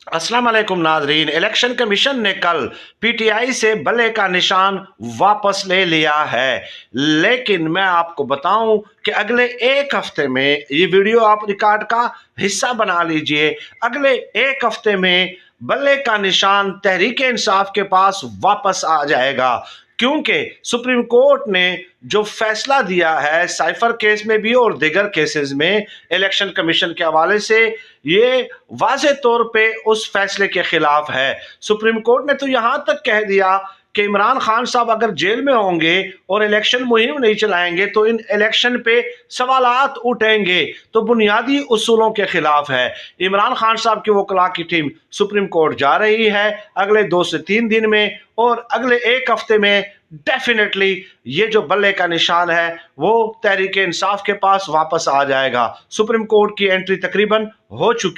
अस्सलाम वालेकुम नाजरीन। इलेक्शन कमीशन ने कल पीटीआई से बल्ले का निशान वापस ले लिया है, लेकिन मैं आपको बताऊं कि अगले एक हफ्ते में ये वीडियो आप रिकॉर्ड का हिस्सा बना लीजिए। अगले एक हफ्ते में बल्ले का निशान तहरीक इंसाफ के पास वापस आ जाएगा, क्योंकि सुप्रीम कोर्ट ने जो फैसला दिया है साइफर केस में भी और दीगर केसेस में इलेक्शन कमीशन के हवाले से, ये वाज़े तौर पे उस फैसले के खिलाफ है। सुप्रीम कोर्ट ने तो यहां तक कह दिया कि इमरान खान साहब अगर जेल में होंगे और इलेक्शन मुहिम नहीं चलाएंगे तो इन इलेक्शन पे सवालात उठेंगे, तो बुनियादी उसूलों के खिलाफ है। इमरान खान साहब की वकला की टीम सुप्रीम कोर्ट जा रही है अगले 2 से 3 दिन में, और अगले एक हफ्ते में डेफिनेटली ये जो बल्ले का निशान है वो तहरीक इंसाफ के पास वापस आ जाएगा। सुप्रीम कोर्ट की एंट्री तकरीबन हो चुकी